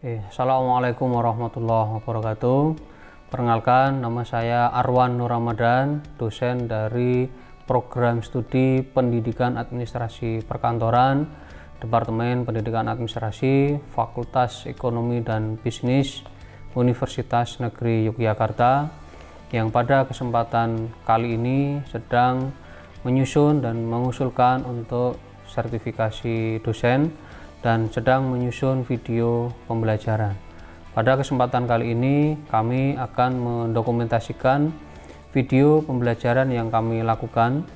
Assalamualaikum warahmatullahi wabarakatuh. Perkenalkan, nama saya Arwan Nur Ramadan, dosen dari Program Studi Pendidikan Administrasi Perkantoran, Departemen Pendidikan Administrasi, Fakultas Ekonomi dan Bisnis, Universitas Negeri Yogyakarta, yang pada kesempatan kali ini sedang menyusun dan mengusulkan untuk sertifikasi dosen dan sedang menyusun video pembelajaran. Pada kesempatan kali ini kami akan mendokumentasikan video pembelajaran yang kami lakukan.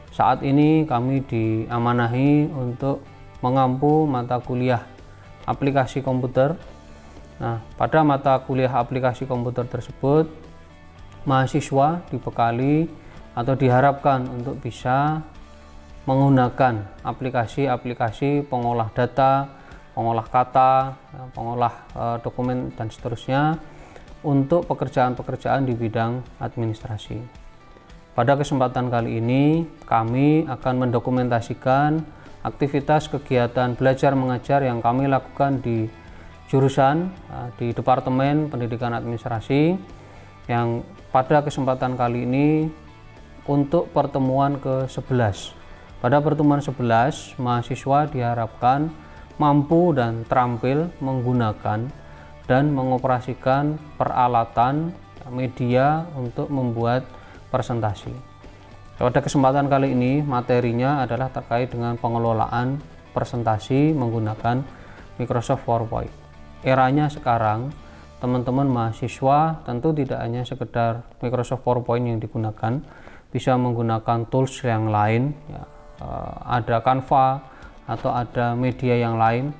Saat ini kami diamanahi untuk mengampu mata kuliah aplikasi komputer. Nah, pada mata kuliah aplikasi komputer tersebut mahasiswa dibekali atau diharapkan untuk bisa menggunakan aplikasi-aplikasi pengolah data, pengolah kata, pengolah dokumen dan seterusnya untuk pekerjaan-pekerjaan di bidang administrasi. Pada kesempatan kali ini kami akan mendokumentasikan aktivitas kegiatan belajar mengajar yang kami lakukan di jurusan di Departemen Pendidikan Administrasi, yang pada kesempatan kali ini untuk pertemuan ke-11. Pada pertemuan 11, mahasiswa diharapkan mampu dan terampil menggunakan dan mengoperasikan peralatan media untuk membuat presentasi. Pada kesempatan kali ini materinya adalah terkait dengan pengelolaan presentasi menggunakan Microsoft PowerPoint. Eranya sekarang, teman-teman mahasiswa tentu tidak hanya sekedar Microsoft PowerPoint yang digunakan, bisa menggunakan tools yang lain, ada Canva atau ada media yang lain,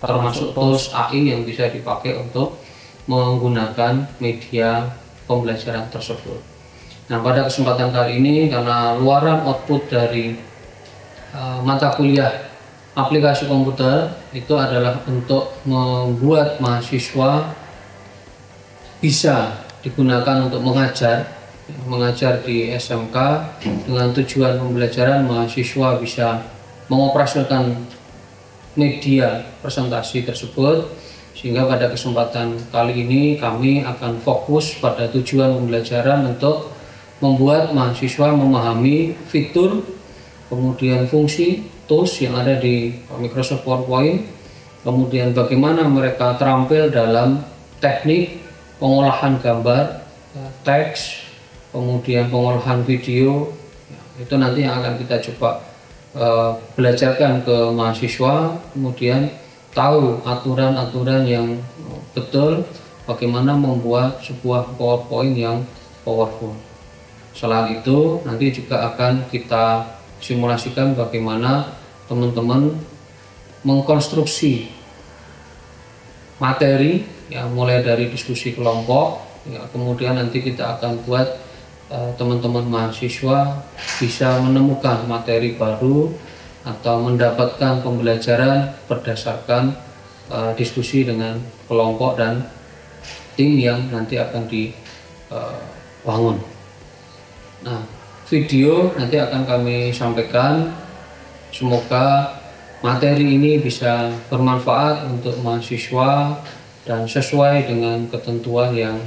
termasuk tools AI yang bisa dipakai untuk menggunakan media pembelajaran tersebut. Nah, pada kesempatan kali ini karena luaran output dari mata kuliah aplikasi komputer itu adalah untuk membuat mahasiswa bisa digunakan untuk mengajar di SMK dengan tujuan pembelajaran mahasiswa bisa mengoperasikan media presentasi tersebut, sehingga pada kesempatan kali ini kami akan fokus pada tujuan pembelajaran untuk membuat mahasiswa memahami fitur, kemudian fungsi tools yang ada di Microsoft PowerPoint, kemudian bagaimana mereka terampil dalam teknik pengolahan gambar, teks, kemudian pengolahan video. Itu nanti yang akan kita coba belajarkan ke mahasiswa, kemudian tahu aturan-aturan yang betul, bagaimana membuat sebuah PowerPoint yang powerful. Selain itu nanti juga akan kita simulasikan bagaimana teman-teman mengkonstruksi materi, ya, mulai dari diskusi kelompok, ya, kemudian nanti kita akan buat teman-teman mahasiswa bisa menemukan materi baru atau mendapatkan pembelajaran berdasarkan diskusi dengan kelompok dan tim yang nanti akan dibangun. Nah, video nanti akan kami sampaikan. Semoga materi ini bisa bermanfaat untuk mahasiswa dan sesuai dengan ketentuan yang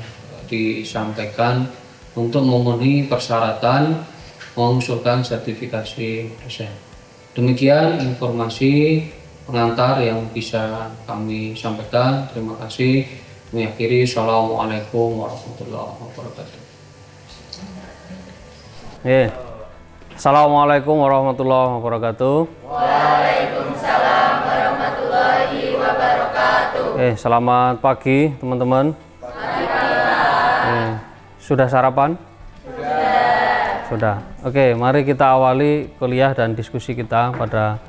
disampaikan untuk memenuhi persyaratan mengusulkan sertifikasi dosen. Demikian informasi pengantar yang bisa kami sampaikan. Terima kasih. Mengakhiri, Assalamualaikum warahmatullahi wabarakatuh. Assalamualaikum warahmatullahi wabarakatuh. Waalaikumsalam warahmatullahi wabarakatuh. Selamat pagi teman-teman. Sudah sarapan? Sudah. Oke, mari kita awali kuliah dan diskusi kita pada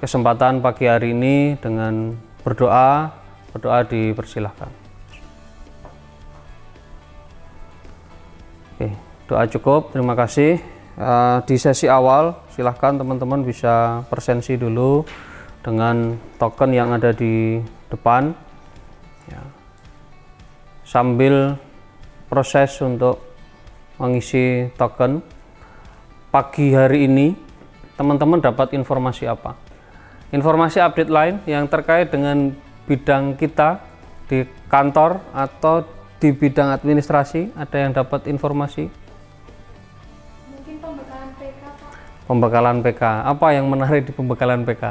kesempatan pagi hari ini dengan berdoa. Berdoa dipersilahkan. Oke, doa cukup. Terima kasih. Di sesi awal silahkan teman-teman bisa presensi dulu dengan token yang ada di depan, ya, sambil proses untuk mengisi token. Pagi hari ini teman-teman dapat informasi apa? Informasi update lain yang terkait dengan bidang kita di kantor atau di bidang administrasi ada yang dapat informasi? Mungkin pembekalan PK, Pak. Pembekalan PK. Apa yang menarik di pembekalan PK?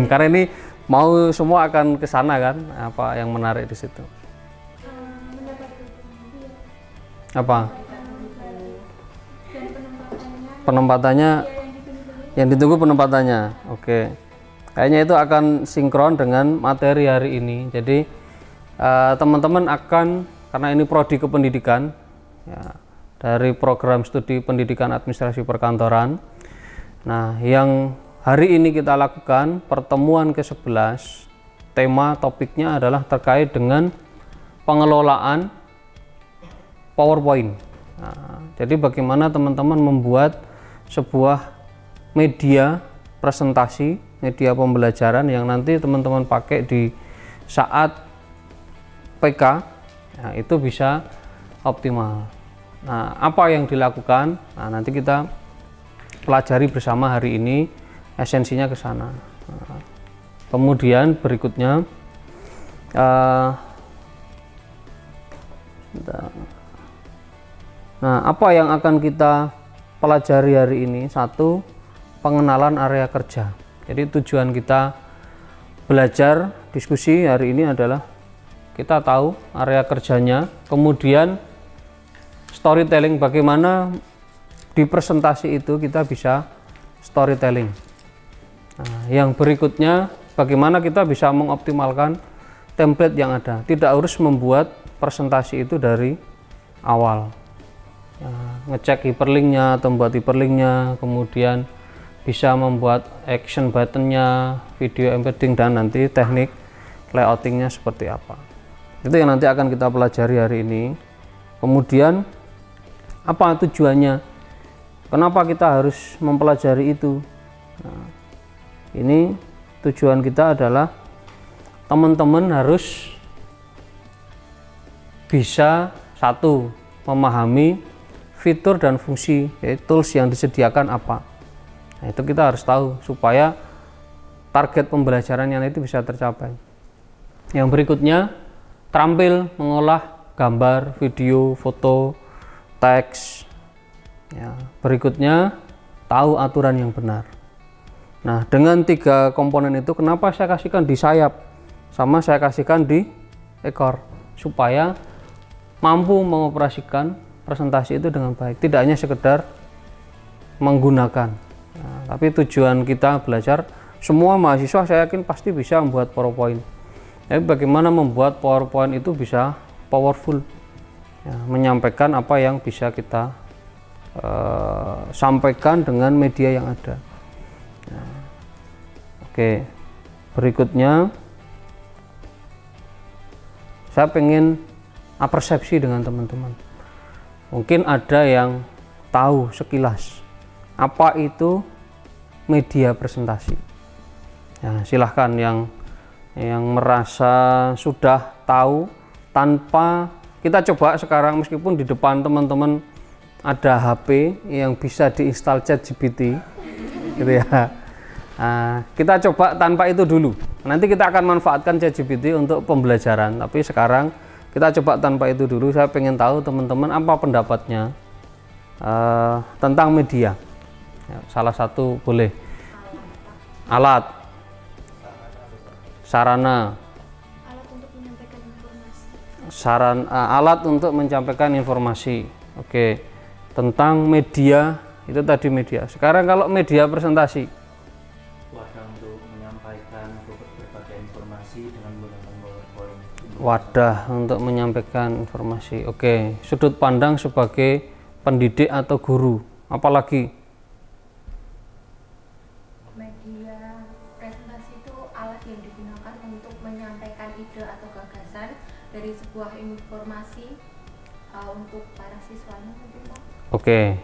Karena ini mau semua akan ke sana kan? Apa yang menarik di situ? Mendapat dukungan. Apa? Dan penempatannya Penempatannya yang ditunggu penempatannya. Oke. Kayaknya itu akan sinkron dengan materi hari ini. Jadi teman-teman akan, karena ini prodi kependidikan ya, dari program studi pendidikan administrasi perkantoran. Nah, yang hari ini kita lakukan pertemuan ke-11, tema topiknya adalah terkait dengan pengelolaan PowerPoint. Nah, jadi bagaimana teman-teman membuat sebuah media presentasi, media pembelajaran yang nanti teman-teman pakai di saat PK, nah, itu bisa optimal. Nah, apa yang dilakukan? Nah, nanti kita pelajari bersama hari ini, esensinya ke sana. Nah, kemudian berikutnya, nah, apa yang akan kita pelajari hari ini? Satu, pengenalan area kerja. Jadi tujuan kita belajar diskusi hari ini adalah kita tahu area kerjanya, kemudian storytelling, bagaimana di presentasi itu kita bisa storytelling. Nah, yang berikutnya, bagaimana kita bisa mengoptimalkan template yang ada. Tidak harus membuat presentasi itu dari awal. Ngecek hyperlinknya atau membuat hyperlinknya, kemudian bisa membuat action buttonnya, video embedding, dan nanti teknik layoutingnya seperti apa. Itu yang nanti akan kita pelajari hari ini. Kemudian apa tujuannya? Kenapa kita harus mempelajari itu? Nah, ini tujuan kita adalah teman-teman harus bisa, satu, memahami fitur dan fungsi, yaitu tools yang disediakan apa. Nah, itu kita harus tahu supaya target pembelajarannya itu bisa tercapai. Yang berikutnya, terampil mengolah gambar, video, foto, teks. Ya, berikutnya, tahu aturan yang benar. Nah, dengan 3 komponen itu, kenapa saya kasihkan di sayap sama saya kasihkan di ekor, supaya mampu mengoperasikan presentasi itu dengan baik, tidak hanya sekedar menggunakan. Nah, tapi tujuan kita belajar, semua mahasiswa saya yakin pasti bisa membuat PowerPoint. Jadi bagaimana membuat PowerPoint itu bisa powerful, ya, menyampaikan apa yang bisa kita sampaikan dengan media yang ada. Nah, oke, berikutnya saya pengen persepsi dengan teman-teman. Mungkin ada yang tahu sekilas apa itu media presentasi. Ya, silahkan yang merasa sudah tahu, tanpa kita coba sekarang, meskipun di depan teman-teman ada HP yang bisa diinstal ChatGPT gitu ya. Nah, kita coba tanpa itu dulu. Nanti kita akan manfaatkan ChatGPT untuk pembelajaran, tapi sekarang kita coba tanpa itu dulu. Saya pengen tahu teman-teman apa pendapatnya tentang media. Ya, salah satu boleh. Alat, sarana, Alat untuk menyampaikan informasi. alat untuk menyampaikan informasi. Oke, tentang media, itu tadi media. Sekarang kalau media presentasi, wadah untuk menyampaikan berbagai informasi dengan menggunakan PowerPoint. wadah untuk menyampaikan informasi. Oke, sudut pandang sebagai pendidik atau guru, apalagi Media presentasi itu alat yang digunakan untuk menyampaikan ide atau gagasan dari sebuah informasi untuk para siswanya, mungkin Pak. oke,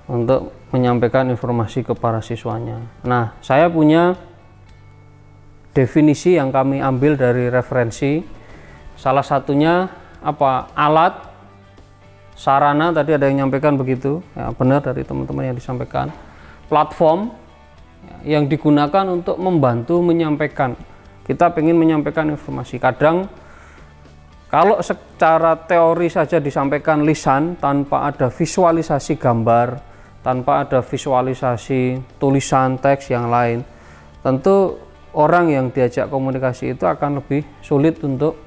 untuk menyampaikan informasi ke para siswanya. Nah, saya punya definisi yang kami ambil dari referensi. Salah satunya apa? Alat, sarana, tadi ada yang menyampaikan begitu, ya, benar dari teman-teman yang disampaikan. Platform yang digunakan untuk membantu menyampaikan. kita ingin menyampaikan informasi. Kadang kalau secara teori saja disampaikan lisan tanpa ada visualisasi gambar, tanpa ada visualisasi tulisan teks yang lain, tentu orang yang diajak komunikasi itu akan lebih sulit untuk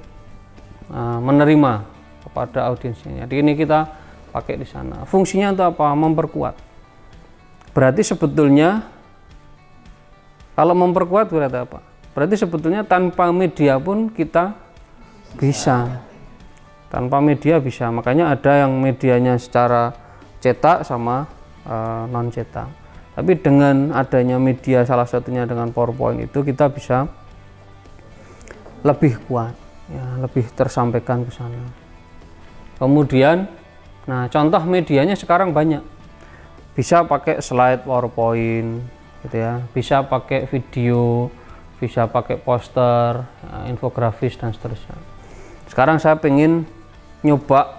menerima kepada audiensnya. Jadi ini kita pakai di sana. Fungsinya itu apa? Memperkuat. Berarti sebetulnya kalau memperkuat berarti apa? Berarti sebetulnya tanpa media pun kita bisa. Tanpa media bisa. Makanya ada yang medianya secara cetak sama non cetak. Tapi dengan adanya media, salah satunya dengan PowerPoint, itu kita bisa lebih kuat, ya, lebih tersampaikan ke sana. Kemudian, nah contoh medianya sekarang banyak. Bisa pakai slide PowerPoint, gitu ya. Bisa pakai video, bisa pakai poster, infografis dan seterusnya. Sekarang saya pengen nyoba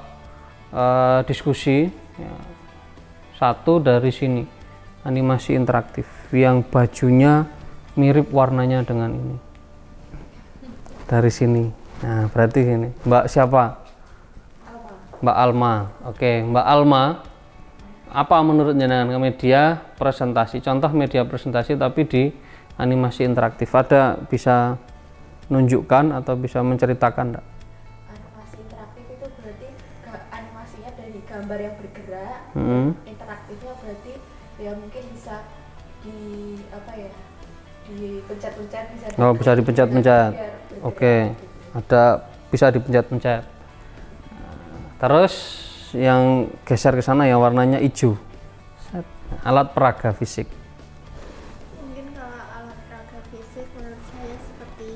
diskusi ya, satu dari sini, animasi interaktif yang bajunya mirip warnanya dengan ini. Dari sini. Nah, berarti ini Mbak siapa? Mbak Alma. Oke, Mbak Alma, apa menurut jenengan media presentasi? Contoh media presentasi tapi di animasi interaktif. Ada bisa nunjukkan atau bisa menceritakan enggak? Animasi interaktif itu berarti animasinya dari gambar yang bergerak. Interaktifnya berarti ya mungkin bisa di apa ya? Dipencet-pencet bisa. Oh, bisa dipencet-pencet. Oke. Ada bisa dipencet-pencet. Terus yang geser ke sana yang warnanya hijau. Alat peraga fisik. Mungkin kalau alat peraga fisik menurut saya seperti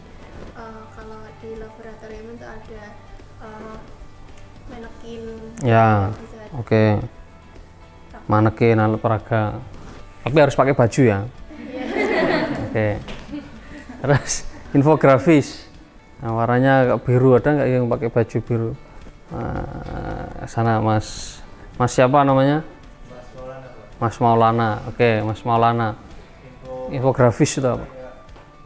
kalau di laboratorium itu ada manekin. Ya, oke. Manekin, alat peraga. Tapi harus pakai baju ya. Oke. Terus infografis. Nah, warnanya agak biru, ada nggak yang pakai baju biru? Sana Mas siapa namanya? Mas Maulana. Oke, Mas Maulana. Infografis itu apa?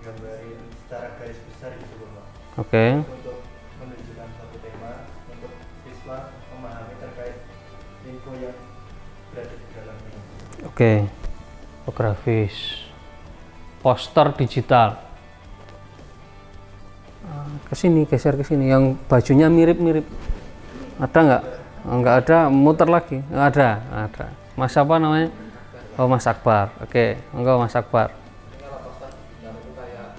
Gambarin secara garis besar gitu Pak. Oke. Untuk menunjukkan suatu tema, untuk siswa memahami terkait info yang berada di dalamnya. Oke. Infografis. Poster digital. Kesini, geser ke sini. Yang bajunya mirip-mirip. Ada nggak? Nggak ada, muter lagi. Nggak ada. Ada. Mas apa namanya? Oh, Mas Akbar. Oke, enggak Mas Akbar. Ini kalau poster yang itu kayak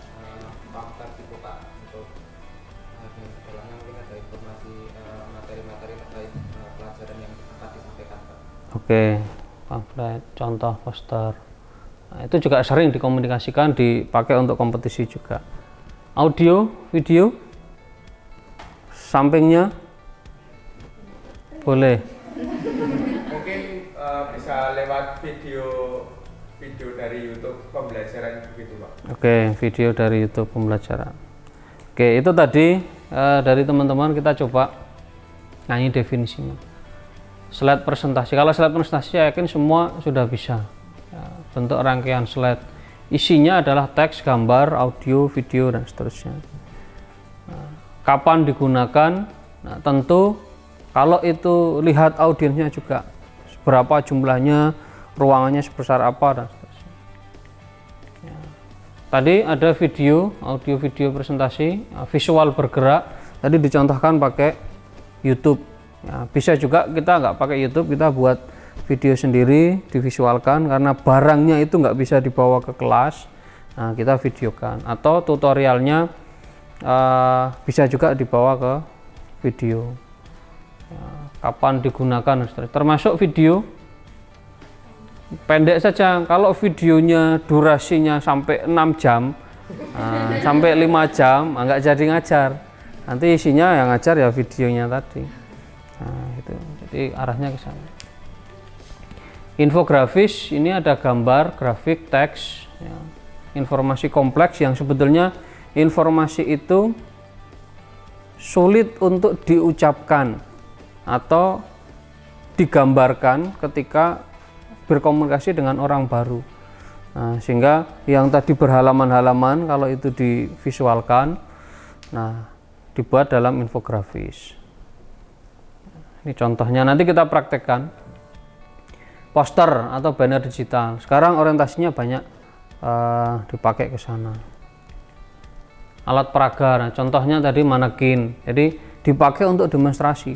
pamflet gitu Pak, untuk di dalamnya mungkin ada informasi materi-materi terkait pelajaran yang akan disampaikan Pak. Oke, pamflet, contoh poster. Nah, itu juga sering dikomunikasikan, dipakai untuk kompetisi juga. Audio, video, sampingnya boleh. Mungkin bisa lewat video dari YouTube pembelajaran begitu Pak. Oke, video dari YouTube pembelajaran. Oke, itu tadi dari teman-teman kita coba nyanyi definisinya. Slide presentasi. Kalau slide presentasi saya yakin semua sudah bisa. Ya, bentuk rangkaian slide. Isinya adalah teks, gambar, audio, video dan seterusnya. Nah, kapan digunakan? Nah, tentu kalau itu lihat audiensnya juga. Berapa jumlahnya, ruangannya sebesar apa dan seterusnya. Ya. Tadi ada video, audio video presentasi, visual bergerak. Tadi dicontohkan pakai YouTube. Ya, bisa juga kita nggak pakai YouTube, kita buat video sendiri, divisualkan karena barangnya itu nggak bisa dibawa ke kelas. Nah, kita videokan atau tutorialnya bisa juga dibawa ke video. Ya, kapan digunakan, termasuk video pendek saja. Kalau videonya durasinya sampai 6 jam, sampai 5 jam, nggak jadi ngajar. Nanti isinya yang ngajar ya videonya tadi. Nah, itu. Jadi arahnya ke sana. Infografis ini ada gambar, grafik, teks, ya. Informasi kompleks yang sebetulnya informasi itu sulit untuk diucapkan atau digambarkan ketika berkomunikasi dengan orang baru. Nah, sehingga yang tadi berhalaman-halaman kalau itu divisualkan, nah dibuat dalam infografis. Ini contohnya, nanti kita praktekkan. Poster atau banner digital. Sekarang orientasinya banyak dipakai ke sana. Alat peraga, nah, contohnya tadi manekin, jadi dipakai untuk demonstrasi.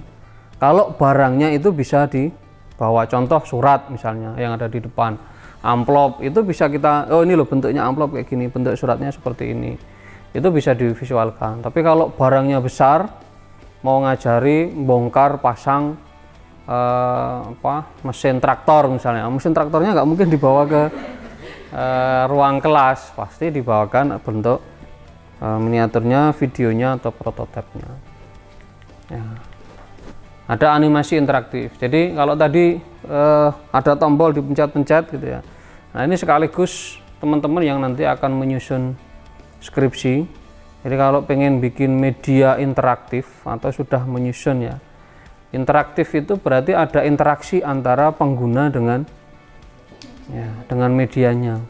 Kalau barangnya itu bisa dibawa, contoh surat misalnya yang ada di depan, amplop itu bisa kita, oh ini loh bentuknya amplop kayak gini, bentuk suratnya seperti ini, itu bisa divisualkan. Tapi kalau barangnya besar, mau ngajari bongkar pasang mesin traktor misalnya, mesin traktornya nggak mungkin dibawa ke ruang kelas, pasti dibawakan bentuk miniaturnya, videonya atau prototipenya. Ya. Ada animasi interaktif. Jadi kalau tadi ada tombol dipencet-pencet gitu ya. Nah ini sekaligus teman-teman yang nanti akan menyusun skripsi. Jadi kalau pengen bikin media interaktif atau sudah menyusun ya. Interaktif itu berarti ada interaksi antara pengguna dengan medianya.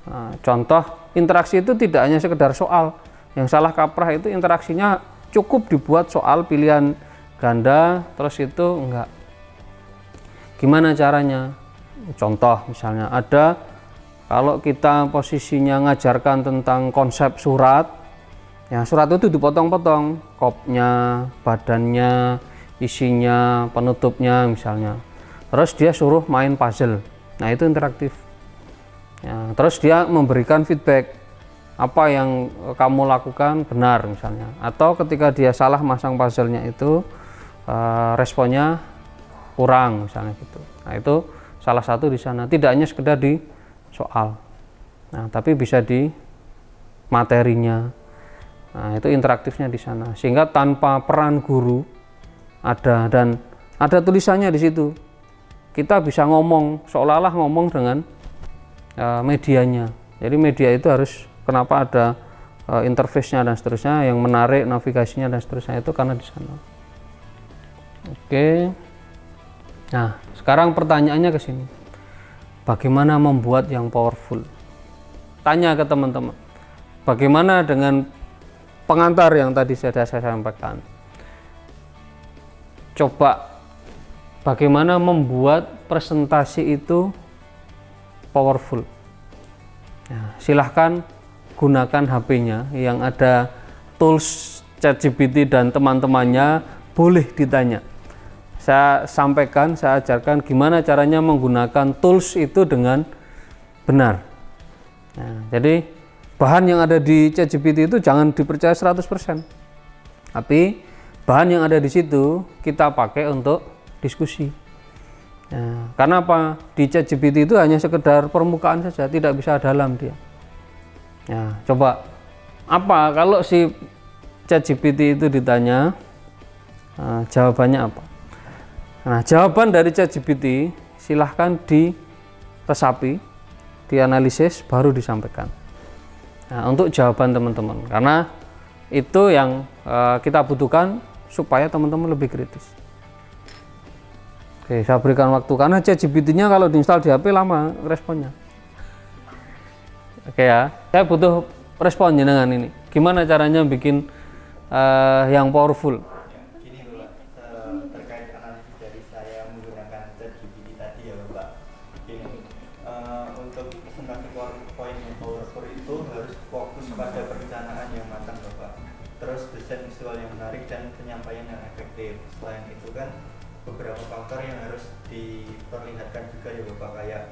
Nah, contoh interaksi itu tidak hanya sekedar soal. Yang salah kaprah itu interaksinya cukup dibuat soal pilihan ganda, terus itu enggak. Gimana caranya? Contoh misalnya ada, kalau kita posisinya ngajarkan tentang konsep surat, ya surat itu dipotong-potong, kopnya, badannya, isinya, penutupnya misalnya. Terus dia suruh main puzzle. Nah itu interaktif. Ya, terus dia memberikan feedback apa yang kamu lakukan benar misalnya, atau ketika dia salah masang puzzle-nya itu responnya kurang misalnya gitu. Nah itu salah satu di sana, tidak hanya sekedar di soal, nah tapi bisa di materinya. Nah itu interaktifnya di sana, sehingga tanpa peran guru ada, dan ada tulisannya di situ, kita bisa ngomong seolah-olah ngomong dengan medianya. Jadi media itu harus, kenapa ada interface-nya dan seterusnya, yang menarik navigasinya dan seterusnya itu karena di sana. Oke. Nah, sekarang pertanyaannya ke sini. Bagaimana membuat yang powerful? Tanya ke teman-teman. Bagaimana dengan pengantar yang tadi sudah saya sampaikan? Coba bagaimana membuat presentasi itu powerful. Nah, silahkan gunakan HP-nya yang ada tools ChatGPT dan teman-temannya, boleh ditanya. Saya sampaikan, saya ajarkan gimana caranya menggunakan tools itu dengan benar. Nah, jadi bahan yang ada di ChatGPT itu jangan dipercaya 100%. Tapi bahan yang ada di situ kita pakai untuk diskusi. Nah, karena apa? Di ChatGPT itu hanya sekedar permukaan saja, tidak bisa dalam dia. Nah, coba apa kalau si ChatGPT itu ditanya, jawabannya apa? Nah, jawaban dari ChatGPT silahkan diresapi, dianalisis, baru disampaikan. Nah, untuk jawaban teman-teman, karena itu yang kita butuhkan supaya teman-teman lebih kritis. Oke, saya berikan waktu, karena ChatGPT-nya kalau diinstal di HP lama responnya. Oke ya, saya butuh responnya dengan ini. Gimana caranya bikin yang powerful? Gini Bapak, terkait analisis dari saya menggunakan ChatGPT tadi ya Bapak. Gini, untuk presentasi PowerPoint yang powerful itu harus fokus pada perencanaan yang matang Bapak. Terus desain visual yang menarik dan penyampaian yang efektif. Selain itu kan beberapa faktor yang harus diperlihatkan juga ya Bapak, kayak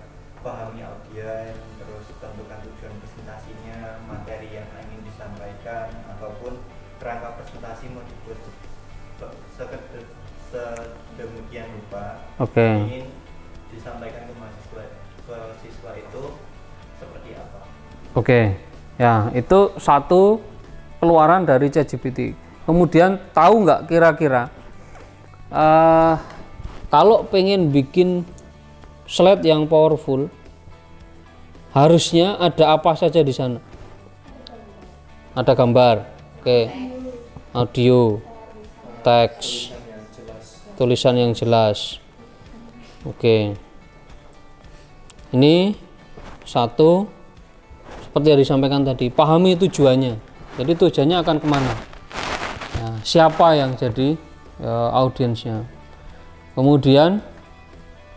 pahami audiens, terus tentukan tujuan presentasinya, materi yang ingin disampaikan, ataupun kerangka presentasi mau dibuat sedemikian rupa ingin disampaikan ke mahasiswa itu seperti apa. Oke, ya itu satu keluaran dari ChatGPT. Kemudian tahu nggak kira-kira kalau pengen bikin slide yang powerful, harusnya ada apa saja di sana? Ada gambar, oke, audio, teks, tulisan yang jelas. Oke, ini Satu, seperti yang disampaikan tadi, pahami tujuannya. Jadi tujuannya akan kemana? Ya, siapa yang jadi audiensnya? Kemudian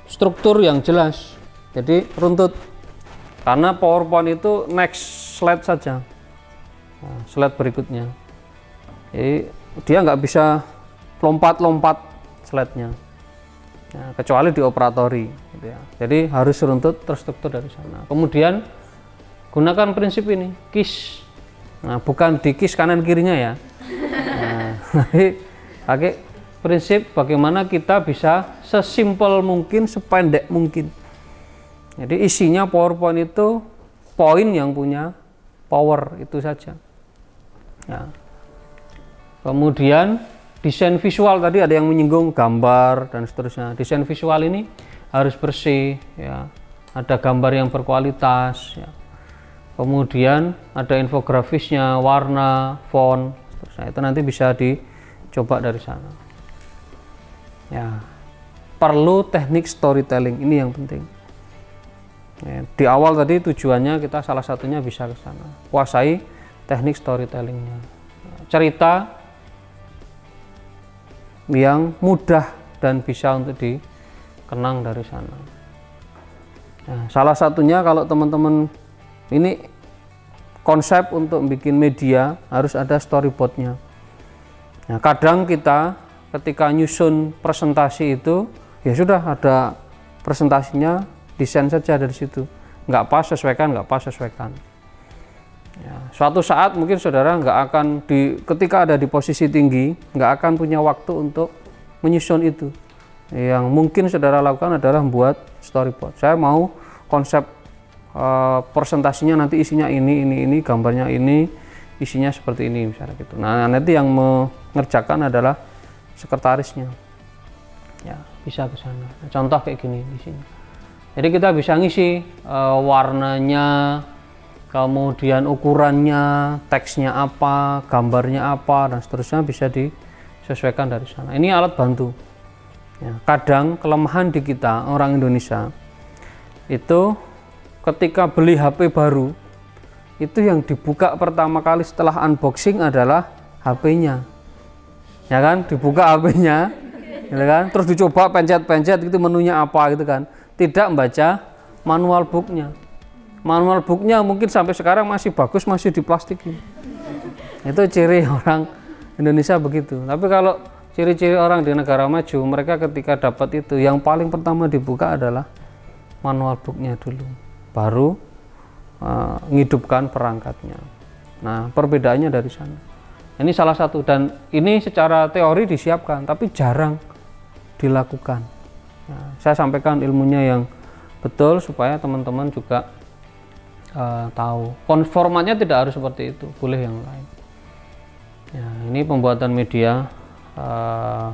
struktur yang jelas. Jadi runtut. Karena PowerPoint itu next slide saja. Nah, slide berikutnya. Jadi dia nggak bisa lompat-lompat slide-nya. Nah, kecuali dioperatori gitu ya. Jadi harus runtut terstruktur dari sana. Kemudian gunakan prinsip ini, KISS. Nah, bukan di KISS kanan kirinya ya. Nah, pakai prinsip bagaimana kita bisa sesimpel mungkin, sependek mungkin. Jadi isinya PowerPoint itu poin yang punya power itu saja. Ya. Kemudian desain visual, tadi ada yang menyinggung gambar dan seterusnya. Desain visual ini harus bersih, ya. Ada gambar yang berkualitas, ya. Kemudian ada infografisnya, warna, font, seterusnya. Itu nanti bisa dicoba dari sana. Ya, perlu teknik storytelling, ini yang penting. Ya, di awal tadi tujuannya kita salah satunya bisa ke sana. Kuasai teknik storytellingnya. Cerita yang mudah dan bisa untuk dikenang dari sana. Nah, salah satunya kalau teman-teman ini konsep untuk bikin media harus ada storyboardnya. Nah, kadang kita ketika nyusun presentasi itu ya sudah ada presentasinya, desain saja dari situ, nggak pas sesuaikan, nggak pas sesuaikan. Ya, suatu saat mungkin saudara nggak akan ketika ada di posisi tinggi, nggak akan punya waktu untuk menyusun itu. Yang mungkin saudara lakukan adalah membuat storyboard. Saya mau konsep presentasinya nanti isinya ini, gambarnya ini, isinya seperti ini misalnya gitu. Nah, nanti yang mengerjakan adalah sekretarisnya. Ya, bisa ke sana. Contoh kayak gini di sini. Jadi kita bisa ngisi warnanya, kemudian ukurannya, teksnya apa, gambarnya apa, dan seterusnya bisa disesuaikan dari sana. Ini alat bantu. Ya, kadang kelemahan di kita orang Indonesia itu ketika beli HP baru, itu yang dibuka pertama kali setelah unboxing adalah HP-nya. Ya kan, dibuka HP-nya, gitu kan? Terus dicoba pencet-pencet gitu menunya apa gitu kan. Tidak membaca manual booknya. Manual booknya mungkin sampai sekarang masih bagus, masih diplastikin. Itu ciri orang Indonesia begitu. Tapi kalau ciri-ciri orang di negara maju, mereka ketika dapat itu yang paling pertama dibuka adalah manual booknya dulu, baru menghidupkan perangkatnya. Nah, perbedaannya dari sana. Ini salah satu, dan ini secara teori disiapkan tapi jarang dilakukan. Nah, saya sampaikan ilmunya yang betul supaya teman-teman juga tahu. Formatnya tidak harus seperti itu, boleh yang lain. Ya, ini pembuatan media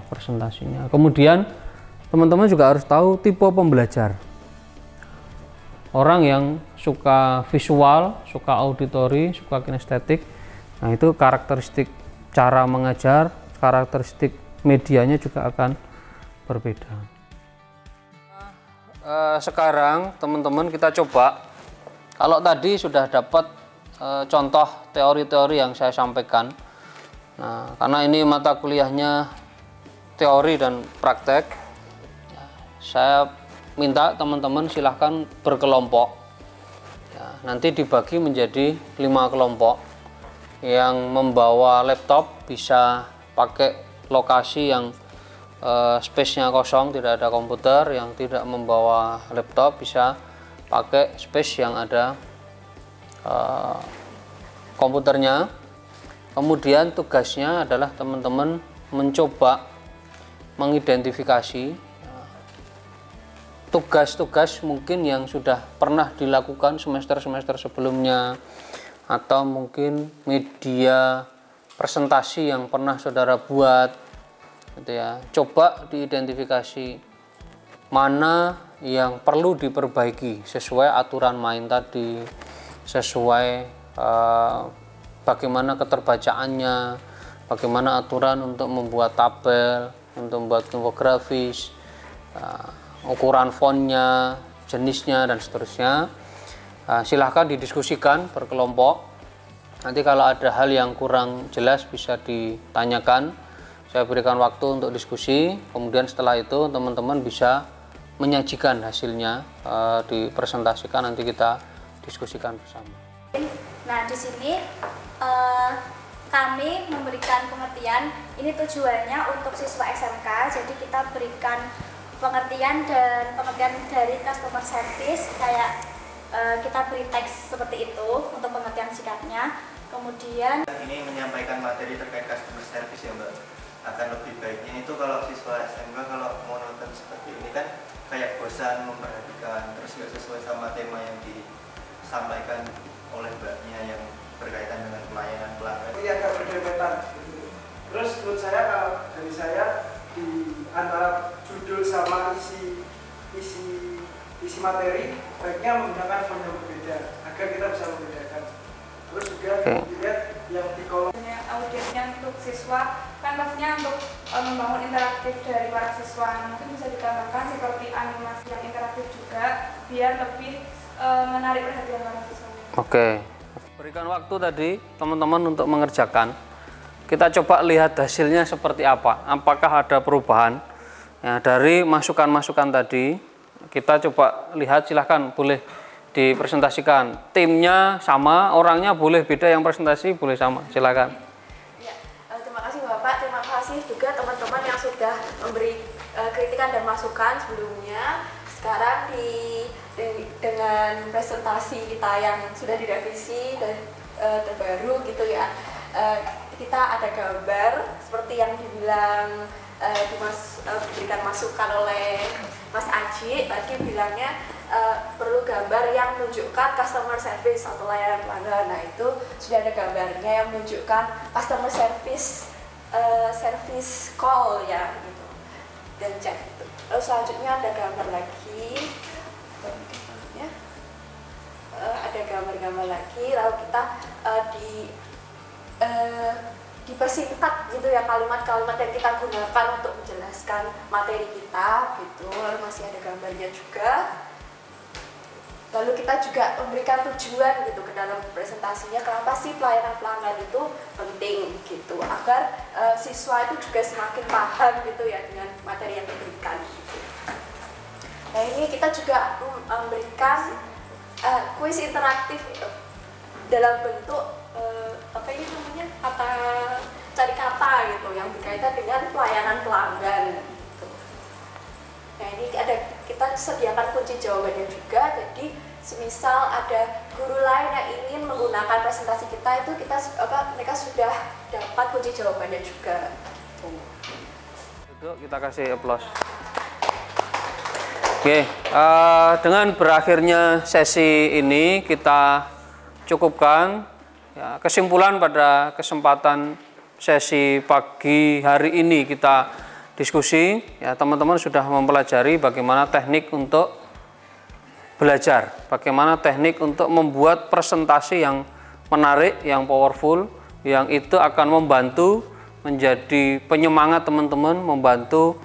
presentasinya. Kemudian teman-teman juga harus tahu tipe pembelajar. Orang yang suka visual, suka auditori, suka kinestetik, nah itu karakteristik cara mengajar, karakteristik medianya juga akan berbeda. Sekarang teman-teman kita coba, kalau tadi sudah dapat contoh teori-teori yang saya sampaikan. Nah, karena ini mata kuliahnya teori dan praktek, saya minta teman-teman silahkan berkelompok. Ya, nanti dibagi menjadi 5 kelompok. Yang membawa laptop bisa pakai lokasi yang space-nya kosong, tidak ada komputer. Yang tidak membawa laptop bisa pakai space yang ada komputernya. Kemudian tugasnya adalah teman-teman mencoba mengidentifikasi tugas-tugas mungkin yang sudah pernah dilakukan semester-semester sebelumnya, atau mungkin media presentasi yang pernah saudara buat, gitu ya. Coba diidentifikasi mana yang perlu diperbaiki sesuai aturan main tadi, sesuai bagaimana keterbacaannya, bagaimana aturan untuk membuat tabel, untuk membuat infografis, ukuran fontnya, jenisnya, dan seterusnya. Silahkan didiskusikan berkelompok. Nanti kalau ada hal yang kurang jelas bisa ditanyakan. Saya berikan waktu untuk diskusi. Kemudian setelah itu teman-teman bisa menyajikan hasilnya, dipresentasikan, nanti kita diskusikan bersama. Nah, di sini kami memberikan pengertian, ini tujuannya untuk siswa SMK, jadi kita berikan pengertian dari customer service, kayak kita beri teks seperti itu untuk pengertian singkatnya. Kemudian ini menyampaikan materi terkait customer service ya Mbak, akan lebih baiknya itu kalau siswa SMK kalau monoton seperti ini kan kayak bosan memperhatikan, terus nggak sesuai sama tema yang disampaikan oleh Mbaknya yang berkaitan dengan pelayanan pelanggan. Ini agak berdempetan. Terus menurut saya kalau dari saya di antara judul sama isi materi baiknya menggunakan font yang berbeda agar kita bisa membedakan. Terus juga dilihat yang di kolom audiensnya untuk siswa kan pastinya untuk membangun interaktif dari para siswa, mungkin bisa ditambahkan seperti animasi yang interaktif juga biar lebih menarik perhatian para siswa. Oke. Berikan waktu tadi teman-teman untuk mengerjakan. Kita coba lihat hasilnya seperti apa. Apakah ada perubahan ya, dari masukan-masukan tadi. Kita coba lihat, silahkan boleh dipresentasikan. Timnya sama, orangnya boleh beda, yang presentasi boleh sama. Silakan. Ya, terima kasih Bapak, terima kasih juga teman-teman yang sudah memberi kritikan dan masukan sebelumnya. Sekarang dengan presentasi kita yang sudah direvisi dan terbaru gitu ya, kita ada gambar seperti yang dibilang diberikan masukan oleh Mas Aji tadi, bilangnya perlu gambar yang menunjukkan customer service atau layanan pelanggan. Nah itu sudah ada gambarnya yang menunjukkan customer service service call ya gitu, dan chat itu. Lalu selanjutnya ada gambar lagi, ada gambar-gambar lagi, lalu kita dipersingkat gitu ya kalimat-kalimat yang kita gunakan untuk menjelaskan materi kita gitu. Lalu masih ada gambarnya juga. Lalu kita juga memberikan tujuan gitu ke dalam presentasinya, kenapa sih pelayanan pelanggan itu penting gitu, agar siswa itu juga semakin paham gitu ya dengan materi yang diberikan gitu. Nah ini kita juga memberikan kuis interaktif dalam bentuk apa ini namanya, kata cari kata gitu yang berkaitan dengan pelayanan pelanggan gitu. Nah ini kita sediakan kunci jawabannya juga, jadi semisal ada guru lain yang ingin menggunakan presentasi kita itu mereka sudah dapat kunci jawabannya juga gitu. Duduk, kita kasih aplaus. Oke, dengan berakhirnya sesi ini kita cukupkan. Ya, kesimpulan pada kesempatan sesi pagi hari ini kita diskusi, ya teman-teman sudah mempelajari bagaimana teknik untuk belajar, bagaimana teknik untuk membuat presentasi yang menarik, yang powerful, yang itu akan membantu menjadi penyemangat teman-teman, membantu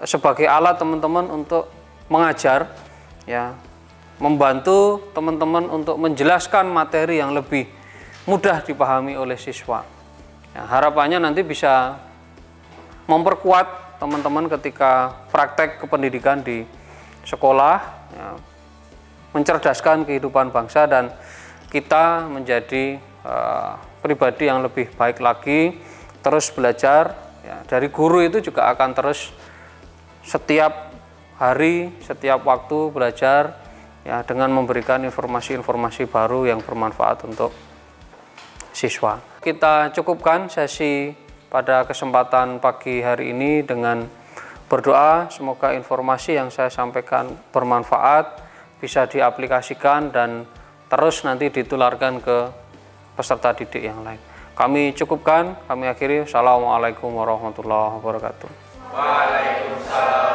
sebagai alat teman-teman untuk mengajar, ya, membantu teman-teman untuk menjelaskan materi yang lebih mudah dipahami oleh siswa. Ya, harapannya nanti bisa memperkuat teman-teman ketika praktek kependidikan di sekolah, ya, mencerdaskan kehidupan bangsa dan kita menjadi pribadi yang lebih baik lagi, terus belajar. Ya, dari guru itu juga akan terus setiap hari, setiap waktu belajar, ya, dengan memberikan informasi-informasi baru yang bermanfaat untuk siswa. Kita cukupkan sesi pada kesempatan pagi hari ini dengan berdoa, semoga informasi yang saya sampaikan bermanfaat, bisa diaplikasikan dan terus nanti ditularkan ke peserta didik yang lain. Kami cukupkan, kami akhiri. Assalamualaikum warahmatullahi wabarakatuh. Waalaikumsalam.